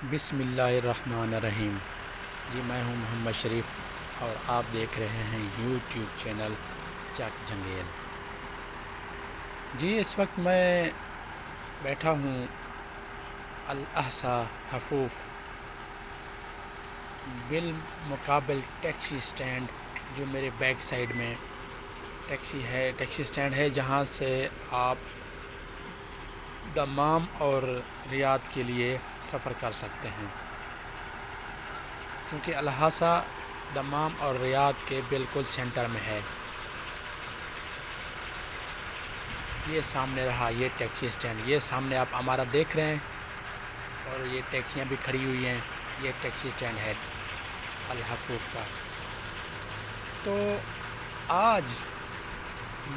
बिस्मिल्लाहिर्रहमानिर्रहीम। जी मैं हूं मोहम्मद शरीफ और आप देख रहे हैं यूट्यूब चैनल चक जंगेल। जी इस वक्त मैं बैठा हूं अल अहसा हफूफ बिल मुकाबिल टैक्सी स्टैंड, जो मेरे बैक साइड में टैक्सी स्टैंड है, जहां से आप दमाम और रियाद के लिए सफ़र कर सकते हैं, क्योंकि अल अहसा दमाम और रियाद के बिल्कुल सेंटर में है। ये सामने रहा ये टैक्सी स्टैंड, ये सामने आप हमारा देख रहे हैं, और ये टैक्सियां भी खड़ी हुई हैं। ये टैक्सी स्टैंड है अल हफूफ का। तो आज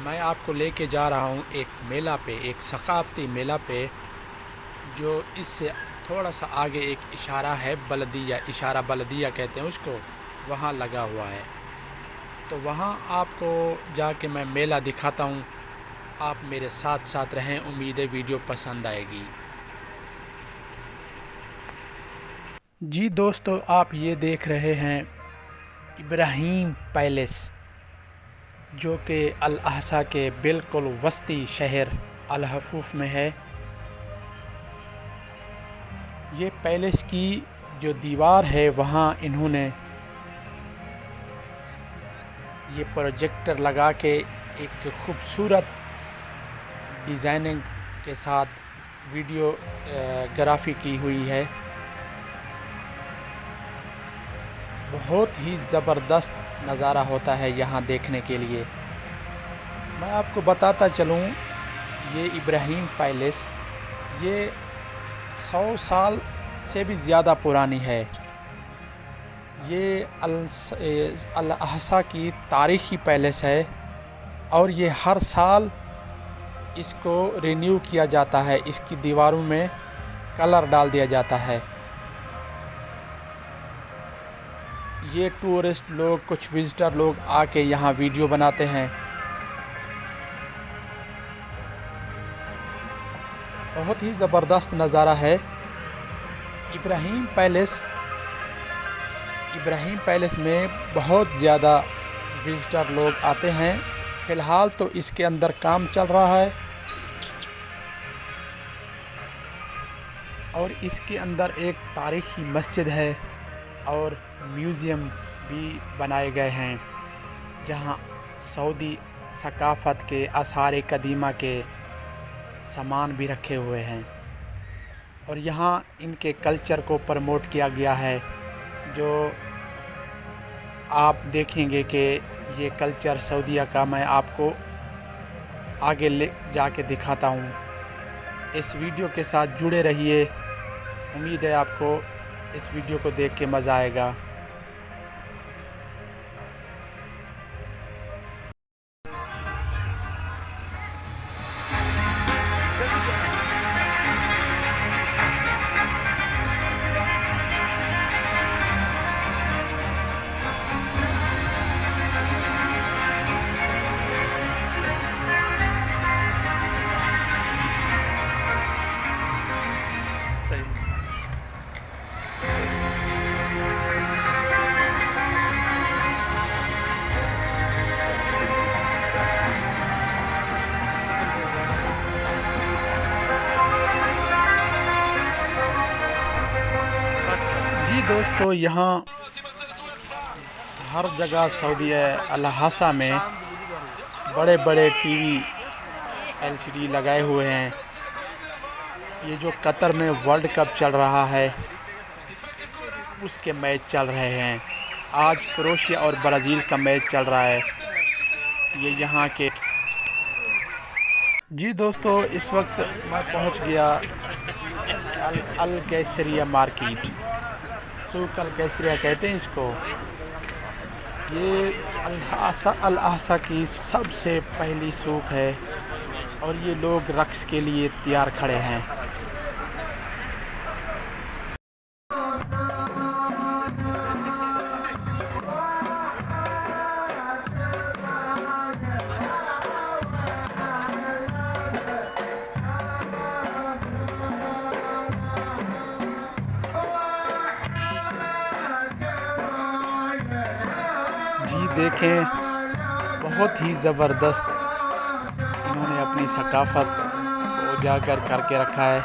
मैं आपको लेके जा रहा हूँ एक मेला पे, एक सकाफ़ती मेला पे, जो इससे थोड़ा सा आगे एक इशारा है, बलदिया, इशारा बलदिया कहते हैं उसको, वहाँ लगा हुआ है। तो वहाँ आपको जाके मैं मेला दिखाता हूँ। आप मेरे साथ साथ रहें, उम्मीद है वीडियो पसंद आएगी। जी दोस्तों, आप ये देख रहे हैं इब्राहिम पैलेस, जो कि अल अहसा के बिल्कुल वस्ती शहर अल हफूफ में है। ये पैलेस की जो दीवार है, वहाँ इन्होंने ये प्रोजेक्टर लगा के एक खूबसूरत डिज़ाइनिंग के साथ वीडियोग्राफी की हुई है। बहुत ही ज़बरदस्त नज़ारा होता है यहाँ देखने के लिए। मैं आपको बताता चलूँ, ये इब्राहिम पैलेस ये 100 साल से भी ज़्यादा पुरानी है। ये अल अहसा की तारीख़ी पैलेस है, और ये हर साल इसको रिन्यू किया जाता है। इसकी दीवारों में कलर डाल दिया जाता है। ये टूरिस्ट लोग, कुछ विज़िटर लोग आके यहाँ वीडियो बनाते हैं। बहुत ही ज़बरदस्त नज़ारा है। इब्राहिम पैलेस में बहुत ज़्यादा विज़िटर लोग आते हैं। फ़िलहाल तो इसके अंदर काम चल रहा है, और इसके अंदर एक तारीख़ी मस्जिद है और म्यूज़ियम भी बनाए गए हैं, जहां सऊदी सकाफ़त के आसार कदीमा के सामान भी रखे हुए हैं। और यहाँ इनके कल्चर को प्रमोट किया गया है, जो आप देखेंगे कि ये कल्चर सऊदीया का मैं आपको आगे ले जाके दिखाता हूँ। इस वीडियो के साथ जुड़े रहिए। उम्मीद है आपको इस वीडियो को देख के मज़ा आएगा। सही। जी दोस्तों, यहाँ हर जगह सऊदी अल अहसा में बड़े बड़े टीवी एलसीडी लगाए हुए हैं। ये जो कतर में वर्ल्ड कप चल रहा है, उसके मैच चल रहे हैं। आज क्रोएशिया और ब्राज़ील का मैच चल रहा है। ये यहाँ के। जी दोस्तों, इस वक्त मैं पहुँच गया अल कैसरिया मार्केट, सूक अल कैसरिया कहते हैं इसको। ये अल अहसा की सबसे पहली सूक है, और ये लोग रक्स के लिए तैयार खड़े हैं। देखें, बहुत ही ज़बरदस्त इन्होंने अपनी सकाफ़त को उजागर करके रखा है।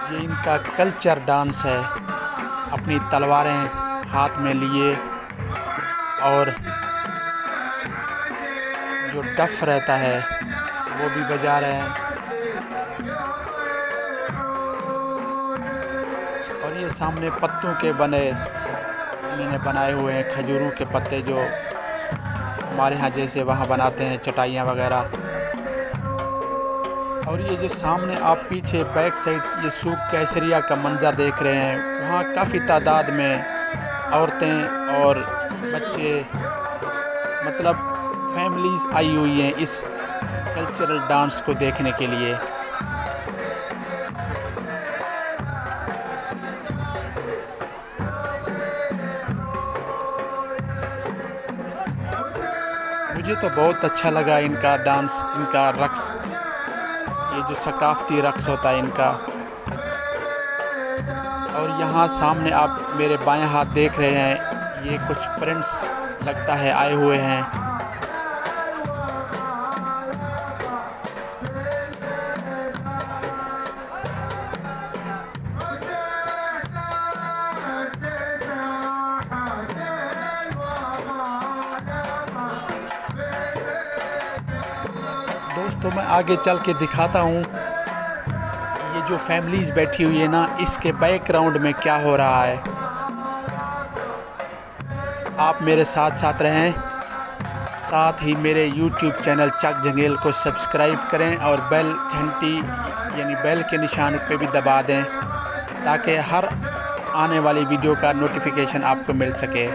ये इनका कल्चर डांस है। अपनी तलवारें हाथ में लिए और जो डफ रहता है वो भी बजा रहे हैं। और ये सामने पत्तों के बने इन्होंने बनाए हुए हैं, खजूरों के पत्ते जो हमारे यहाँ जैसे वहाँ बनाते हैं चटाइयाँ वगैरह। और ये जो सामने आप पीछे बैक साइड ये सूख केसरिया का मंजर देख रहे हैं, वहाँ काफ़ी तादाद में औरतें और बच्चे, मतलब फैमिलीज़ आई हुई हैं इस कल्चरल डांस को देखने के लिए। मुझे तो बहुत अच्छा लगा इनका डांस, इनका रक्स, ये जो सकाफ़ती रक्स होता है इनका। और यहाँ सामने आप मेरे बाएं हाथ देख रहे हैं, ये कुछ प्रिंट्स लगता है आए हुए हैं। दोस्तों मैं आगे चल के दिखाता हूँ ये जो फैमिलीज़ बैठी हुई है ना, इसके बैकग्राउंड में क्या हो रहा है। आप मेरे साथ साथ रहें, साथ ही मेरे YouTube चैनल चक जंगेल को सब्सक्राइब करें और बेल घंटी यानी बेल के निशान पे भी दबा दें ताकि हर आने वाली वीडियो का नोटिफिकेशन आपको मिल सके।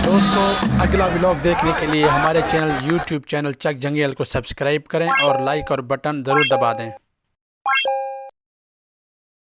दोस्तों अगला व्लॉग देखने के लिए हमारे चैनल YouTube चैनल चक जंगेल को सब्सक्राइब करें और लाइक और बटन ज़रूर दबा दें।